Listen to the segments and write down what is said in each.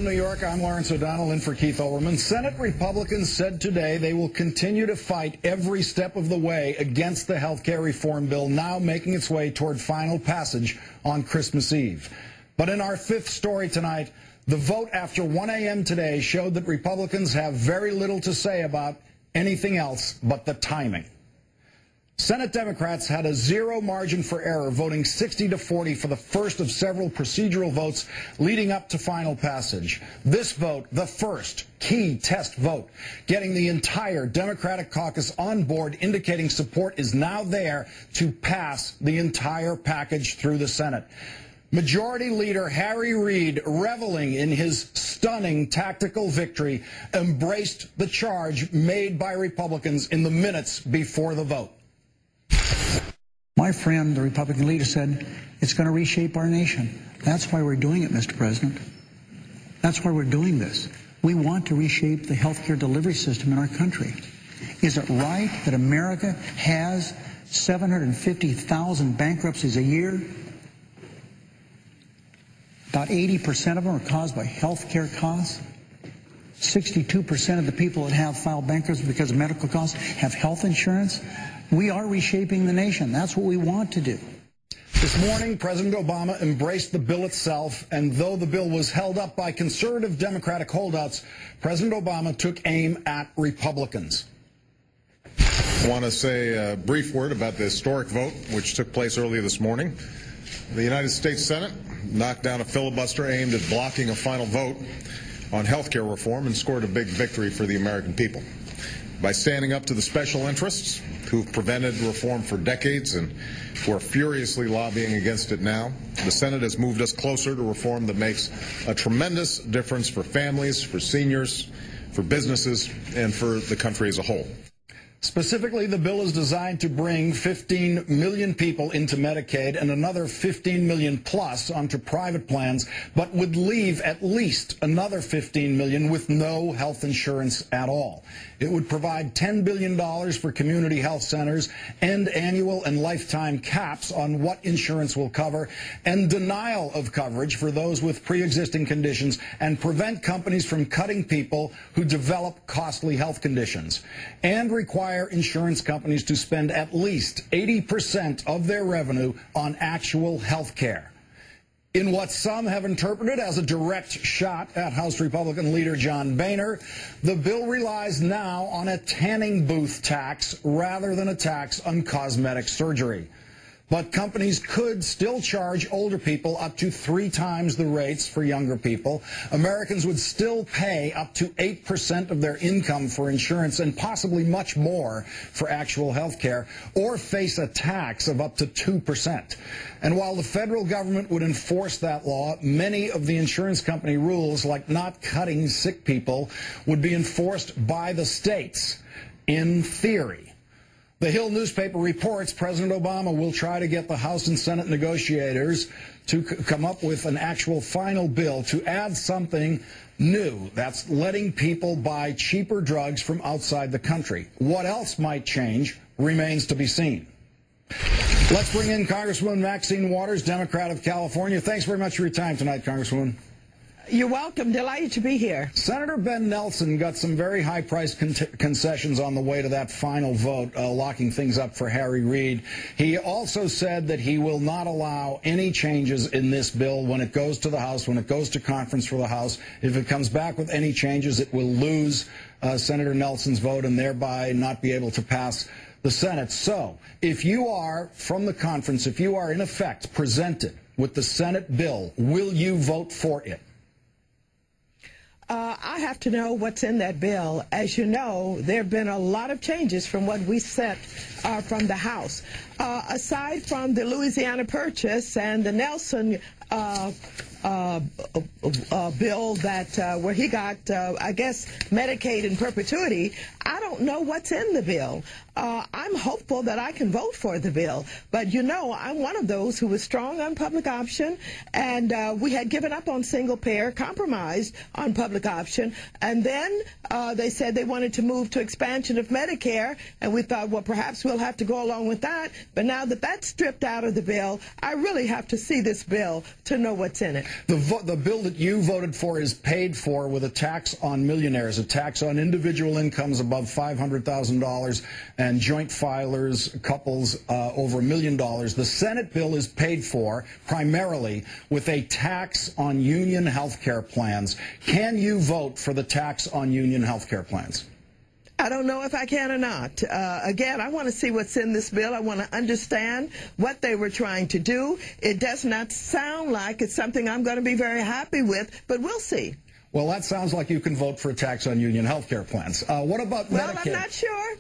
New York, I'm Lawrence O'Donnell in for Keith Olbermann. Senate Republicans said today they will continue to fight every step of the way against the health care reform bill now making its way toward final passage on Christmas Eve. But in our fifth story tonight, the vote after 1 a.m. today showed that Republicans have very little to say about anything else but the timing. Senate Democrats had a zero margin for error, voting 60-40 for the first of several procedural votes leading up to final passage. This vote, the first key test vote, getting the entire Democratic caucus on board, indicating support is now there to pass the entire package through the Senate. Majority Leader Harry Reid, reveling in his stunning tactical victory, embraced the charge made by Republicans in the minutes before the vote. My friend, the Republican leader, said it's going to reshape our nation. That's why we're doing it, Mr. President. That's why we're doing this. We want to reshape the health care delivery system in our country. Is it right that America has 750,000 bankruptcies a year? About 80% of them are caused by health care costs. 62% of the people that have filed bankruptcy because of medical costs have health insurance. We are reshaping the nation. That's what we want to do. This morning, President Obama embraced the bill itself, and though the bill was held up by conservative Democratic holdouts, President Obama took aim at Republicans. I want to say a brief word about the historic vote, which took place earlier this morning. The United States Senate knocked down a filibuster aimed at blocking a final vote on health care reform and scored a big victory for the American people. By standing up to the special interests who've prevented reform for decades and who are furiously lobbying against it now, the Senate has moved us closer to reform that makes a tremendous difference for families, for seniors, for businesses, and for the country as a whole. Specifically, the bill is designed to bring 15 million people into Medicaid and another 15 million plus onto private plans, but would leave at least another 15 million with no health insurance at all. It would provide $10 billion for community health centers, end annual and lifetime caps on what insurance will cover, and denial of coverage for those with pre-existing conditions, and prevent companies from cutting people who develop costly health conditions, and require insurance companies to spend at least 80% of their revenue on actual health care. In what some have interpreted as a direct shot at House Republican leader John Boehner, the bill relies now on a tanning booth tax rather than a tax on cosmetic surgery. But companies could still charge older people up to 3 times the rates for younger people. Americans would still pay up to 8% of their income for insurance and possibly much more for actual health care, or face a tax of up to 2%. And while the federal government would enforce that law, many of the insurance company rules, like not cutting sick people, would be enforced by the states, in theory. The Hill newspaper reports President Obama will try to get the House and Senate negotiators to come up with an actual final bill to add something new. That's letting people buy cheaper drugs from outside the country. What else might change remains to be seen. Let's bring in Congresswoman Maxine Waters, Democrat of California. Thanks very much for your time tonight, Congresswoman. You're welcome. Delighted to be here. Senator Ben Nelson got some very high-priced concessions on the way to that final vote, locking things up for Harry Reid. He also said that he will not allow any changes in this bill when it goes to the House, when it goes to conference for the House. If it comes back with any changes, it will lose Senator Nelson's vote and thereby not be able to pass the Senate. So, if you are, from the conference, if you are in effect presented with the Senate bill, will you vote for it? I have to know what's in that bill. As you know, there have been a lot of changes from what we sent from the House. Aside from the Louisiana Purchase and the Nelson bill that where he got, I guess, Medicaid in perpetuity, I don't know what's in the bill. I'm hopeful that I can vote for the bill. But, you know, I'm one of those who was strong on public option, and we had given up on single payer, compromised on public public option. And then they said they wanted to move to expansion of Medicare, and we thought, well, perhaps we'll have to go along with that. But now that that's stripped out of the bill, I really have to see this bill to know what's in it. The bill that you voted for is paid for with a tax on millionaires, a tax on individual incomes above $500,000 and joint filers, couples over $1 million. The Senate bill is paid for primarily with a tax on union health care plans. Can you vote for the tax on union health care plans? I don't know if I can or not. Again, I want to see what's in this bill. I want to understand what they were trying to do. It does not sound like it's something I'm going to be very happy with, but we'll see. Well, that sounds like you can vote for a tax on union health care plans. What about Medicaid? Well, I'm not sure.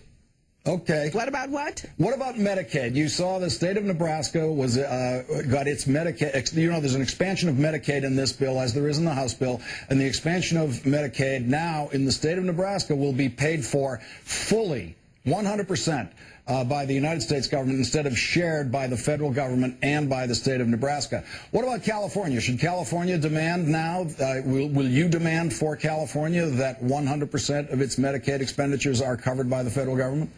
Okay. What about what? What about Medicaid? You saw the state of Nebraska was got its Medicaid. You know, there's an expansion of Medicaid in this bill, as there is in the House bill, and the expansion of Medicaid now in the state of Nebraska will be paid for fully, 100%, by the United States government instead of shared by the federal government and by the state of Nebraska. What about California? Should California demand now, will you demand for California that 100% of its Medicaid expenditures are covered by the federal government?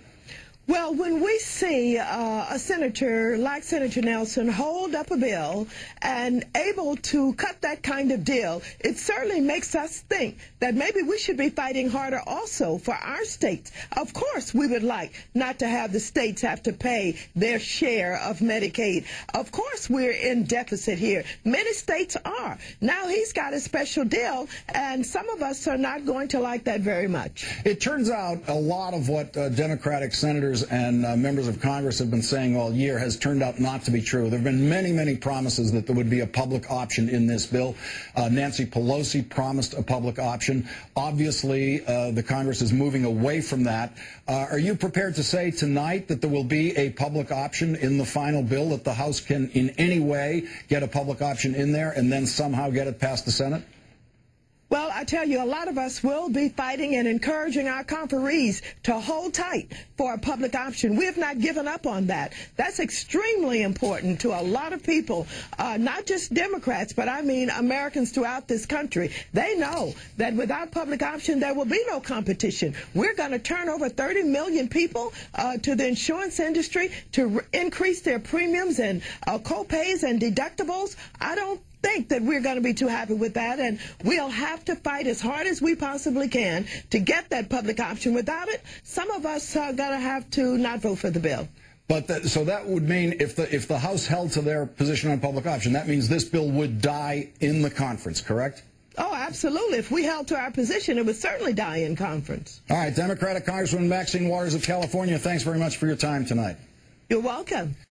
Well, when we see a senator like Senator Nelson hold up a bill and able to cut that kind of deal, it certainly makes us think that maybe we should be fighting harder also for our states. Of course, we would like not to have the states have to pay their share of Medicaid. Of course, we're in deficit here. Many states are. Now he's got a special deal, and some of us are not going to like that very much. It turns out a lot of what Democratic senators and members of Congress have been saying all year has turned out not to be true. There have been many, many promises that there would be a public option in this bill. Nancy Pelosi promised a public option. Obviously, the Congress is moving away from that. Are you prepared to say tonight that there will be a public option in the final bill, that the House can in any way get a public option in there and then somehow get it past the Senate? Well, I tell you, a lot of us will be fighting and encouraging our conferees to hold tight for a public option. We have not given up on that. That's extremely important to a lot of people, not just Democrats, but I mean Americans throughout this country. They know that without public option, there will be no competition. We're going to turn over 30 million people to the insurance industry to increase their premiums and co-pays and deductibles. I don't think that we're going to be too happy with that, and we'll have to fight as hard as we possibly can to get that public option. Without it, some of us are going to have to not vote for the bill. But so that would mean if the House held to their position on public option, that means this bill would die in the conference, correct? Oh, absolutely. If we held to our position, it would certainly die in conference. All right, Democratic Congresswoman Maxine Waters of California, thanks very much for your time tonight. You're welcome.